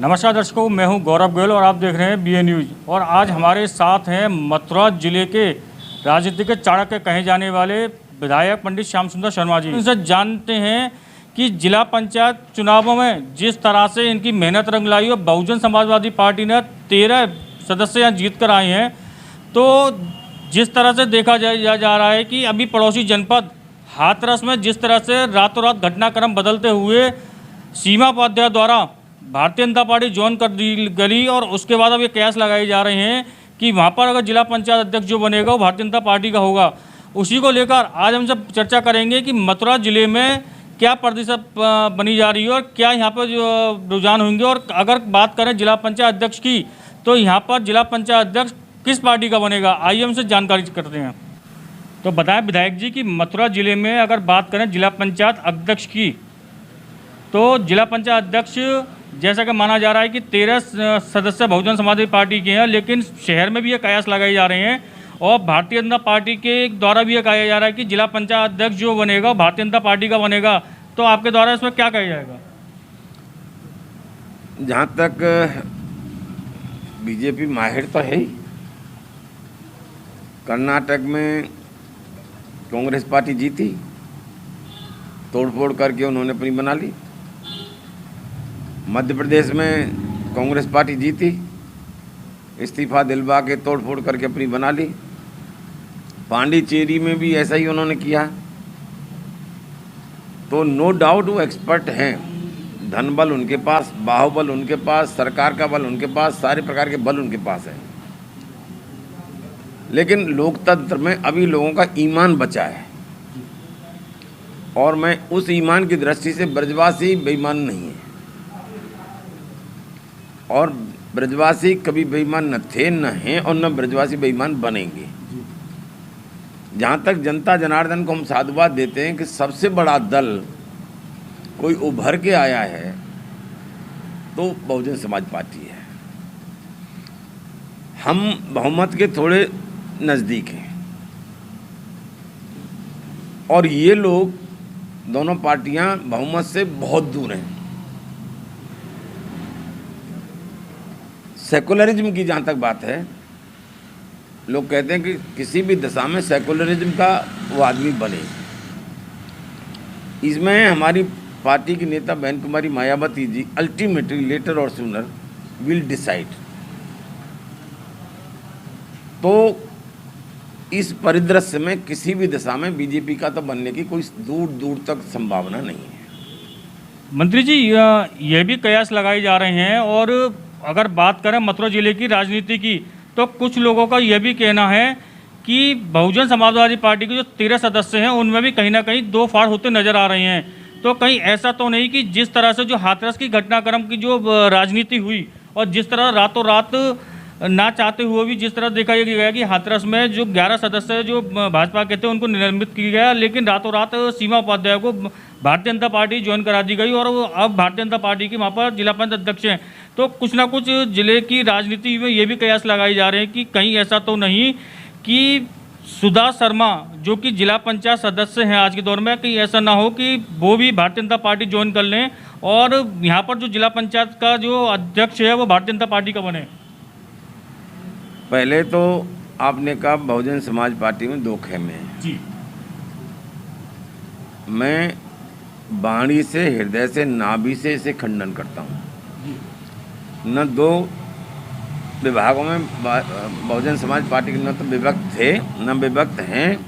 नमस्कार दर्शकों, मैं हूं गौरव गोयल और आप देख रहे हैं BA न्यूज़। और आज हमारे साथ हैं मथुरा जिले के राजनीति के चाणक्य कहे जाने वाले विधायक पंडित श्याम सुंदर शर्मा जी। इनसे जानते हैं कि जिला पंचायत चुनावों में जिस तरह से इनकी मेहनत रंग लाई और बहुजन समाजवादी पार्टी ने 13 सदस्य यहाँ जीत कर आए हैं, तो जिस तरह से देखा जा रहा है कि अभी पड़ोसी जनपद हाथरस में जिस तरह से रातों रात घटनाक्रम बदलते हुए सीमा उपाध्याय द्वारा भारतीय जनता पार्टी ज्वाइन कर दी गई और उसके बाद अब ये कयास लगाए जा रहे हैं कि वहाँ पर अगर जिला पंचायत अध्यक्ष जो बनेगा वो भारतीय जनता पार्टी का होगा। उसी को लेकर आज हम सब चर्चा करेंगे कि मथुरा जिले में क्या प्रतिशत बनी जा रही है और क्या यहाँ पर जो रुझान होंगे। और अगर बात करें जिला पंचायत अध्यक्ष की, तो यहाँ पर जिला पंचायत अध्यक्ष किस पार्टी का बनेगा, आइए हमसे जानकारी करते हैं। तो बताएं विधायक जी कि मथुरा जिले में अगर बात करें जिला पंचायत अध्यक्ष की, तो जिला पंचायत अध्यक्ष जैसा कि माना जा रहा है कि 13 सदस्य बहुजन समाजवादी पार्टी के हैं, लेकिन शहर में भी ये कयास लगाए जा रहे हैं और भारतीय जनता पार्टी के द्वारा भी ये कहा जा रहा है कि जिला पंचायत अध्यक्ष जो बनेगा भारतीय जनता पार्टी का बनेगा। तो आपके द्वारा इसमें क्या कहा जाएगा? जहाँ तक बीजेपी माहिर तो है ही, कर्नाटक में कांग्रेस पार्टी जीती, तोड़फोड़ करके उन्होंने अपनी बना ली। मध्य प्रदेश में कांग्रेस पार्टी जीती, इस्तीफा दिलवा के तोड़फोड़ करके अपनी बना ली। पांडिचेरी में भी ऐसा ही उन्होंने किया। तो नो डाउट वो एक्सपर्ट हैं, धन बल उनके पास, बाहुबल उनके पास, सरकार का बल उनके पास, सारे प्रकार के बल उनके पास है। लेकिन लोकतंत्र में अभी लोगों का ईमान बचा है और मैं उस ईमान की दृष्टि से ब्रजवासी बेईमान नहीं है और ब्रजवासी कभी बेईमान न थे, न हैं और न ब्रजवासी बेईमान बनेंगे। जहाँ तक जनता जनार्दन को हम साधुवाद देते हैं कि सबसे बड़ा दल कोई उभर के आया है तो बहुजन समाज पार्टी है। हम बहुमत के थोड़े नज़दीक हैं और ये लोग दोनों पार्टियां बहुमत से बहुत दूर हैं। सेकुलरिज्म की जहाँ तक बात है, लोग कहते हैं कि किसी भी दशा में सेकुलरिज्म का वो आदमी बने। इसमें हमारी पार्टी की नेता बहन कुमारी मायावती जी अल्टीमेटली लेटर और सूनर विल डिसाइड। तो इस परिदृश्य में किसी भी दिशा में बीजेपी का तो बनने की कोई दूर दूर तक संभावना नहीं है। मंत्री जी, ये भी कयास लगाए जा रहे हैं और अगर बात करें मथुरा जिले की राजनीति की, तो कुछ लोगों का यह भी कहना है कि बहुजन समाजवादी पार्टी के जो 13 सदस्य हैं उनमें भी कहीं ना कहीं दो फाड़ होते नजर आ रहे हैं। तो कहीं ऐसा तो नहीं कि जिस तरह से जो हाथरस की घटनाक्रम की जो राजनीति हुई और जिस तरह रातों रात ना चाहते हुए भी जिस तरह देखा गया कि हाथरस में जो 11 सदस्य जो भाजपा के थे उनको निलंबित किया गया, लेकिन रातों रात सीमा उपाध्याय को भारतीय जनता पार्टी ज्वाइन करा दी गई और वो अब भारतीय जनता पार्टी के वहाँ पर जिला पंचायत अध्यक्ष हैं। तो कुछ ना कुछ जिले की राजनीति में ये भी कयास लगाए जा रहे हैं कि कहीं ऐसा तो नहीं कि सुधा शर्मा जो कि जिला पंचायत सदस्य हैं आज के दौर में, कहीं ऐसा ना हो कि वो भी भारतीय जनता पार्टी ज्वाइन कर लें और यहाँ पर जो जिला पंचायत का जो अध्यक्ष है वो भारतीय जनता पार्टी का बने। पहले तो आपने कहा बहुजन समाज पार्टी में दो खेमे हैं जी। मैं वाणी से, हृदय से, नाभि से इसे खंडन करता हूँ। न दो विभागों में बहुजन समाज पार्टी के न तो विभक्त थे न विभक्त हैं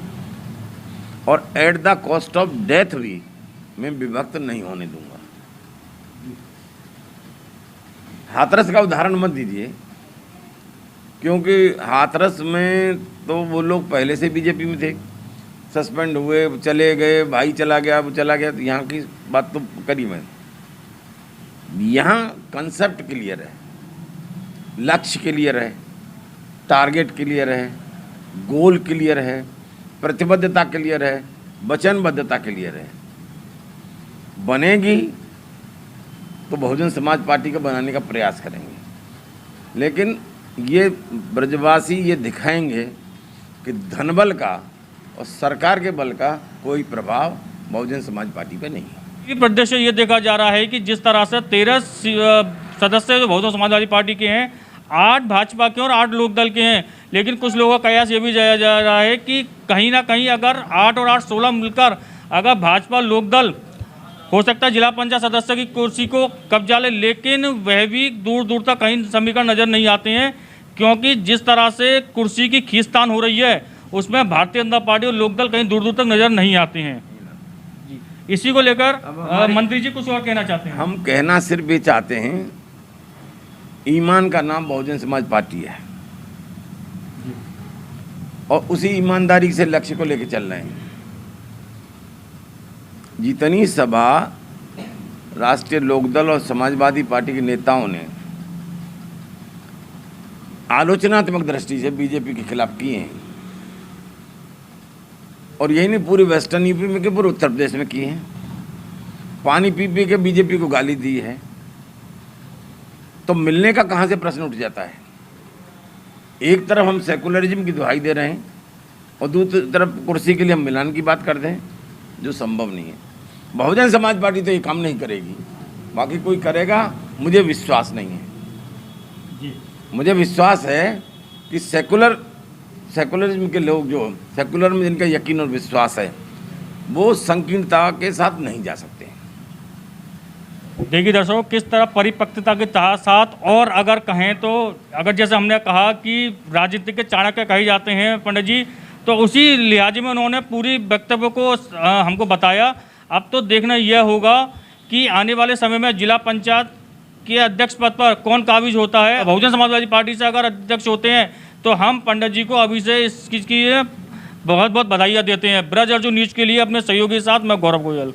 और at the cost of death भी मैं विभक्त नहीं होने दूंगा। हाथरस का उदाहरण मत दीजिए, क्योंकि हाथरस में तो वो लोग पहले से बीजेपी में थे, सस्पेंड हुए, चले गए, भाई चला गया, वो चला गया। तो यहाँ की बात तो करी मैं। यहाँ कंसेप्ट क्लियर है, लक्ष्य क्लियर है, टारगेट क्लियर है, गोल क्लियर है, प्रतिबद्धता क्लियर है, वचनबद्धता क्लियर है। बनेगी तो बहुजन समाज पार्टी का बनाने का प्रयास करेंगे, लेकिन ये ब्रजवासी ये दिखाएंगे कि धनबल का और सरकार के बल का कोई प्रभाव बहुजन समाज पार्टी पे नहीं है। प्रदेश से ये देखा जा रहा है कि जिस तरह से 13 सदस्य जो बहुजन समाजवादी पार्टी के हैं, 8 भाजपा के और 8 लोकदल के हैं। लेकिन कुछ लोगों का कयास ये भी जाया जा रहा है कि कहीं ना कहीं अगर 8 और 8 16 मिलकर अगर भाजपा लोकदल हो सकता है जिला पंचायत सदस्य की कुर्सी को कब्जा ले, लेकिन वह भी दूर दूर तक कहीं समीकरण नजर नहीं आते हैं, क्योंकि जिस तरह से कुर्सी की खींचतान हो रही है उसमें भारतीय जनता पार्टी और लोकदल कहीं दूर दूर तक नजर नहीं आते हैं। जी, इसी को लेकर मंत्री जी कुछ और कहना चाहते हैं? हम कहना सिर्फ ये चाहते हैं, ईमान का नाम बहुजन समाज पार्टी है और उसी ईमानदारी से लक्ष्य को लेकर चल रहे हैं। जितनी सभा राष्ट्रीय लोकदल और समाजवादी पार्टी के नेताओं ने आलोचनात्मक दृष्टि से बीजेपी के खिलाफ किए हैं, और यही नहीं पूरे वेस्टर्न यूपी में के पूरे उत्तर प्रदेश में किए हैं, पानी पी पी के बीजेपी को गाली दी है, तो मिलने का कहाँ से प्रश्न उठ जाता है। एक तरफ हम सेकुलरिज्म की दुहाई दे रहे हैं और दूसरी तरफ कुर्सी के लिए हम मिलान की बात करते हैं, जो संभव नहीं है। बहुजन समाज पार्टी तो ये काम नहीं करेगी, बाकी कोई करेगा मुझे विश्वास नहीं है। जी, मुझे विश्वास है कि सेकुलरिज्म के लोग, जो सेकुलर में जिनका यकीन और विश्वास है, वो संकीर्णता के साथ नहीं जा सकते। देखिए दर्शकों, किस तरह परिपक्वता के साथ, और अगर कहें तो अगर जैसे हमने कहा कि राजनीति के चाणक्य कहे जाते हैं पंडित जी, तो उसी लिहाज में उन्होंने पूरी वक्तव्य को हमको बताया। अब तो देखना यह होगा कि आने वाले समय में जिला पंचायत के अध्यक्ष पद पर कौन काबिज होता है। बहुजन समाजवादी पार्टी से अगर अध्यक्ष होते हैं तो हम पंडित जी को अभी से इस चीज़ की बहुत बहुत बधाइयाँ देते हैं। ब्रज अर्जुन न्यूज़ के लिए अपने सहयोगी के साथ मैं गौरव गोयल।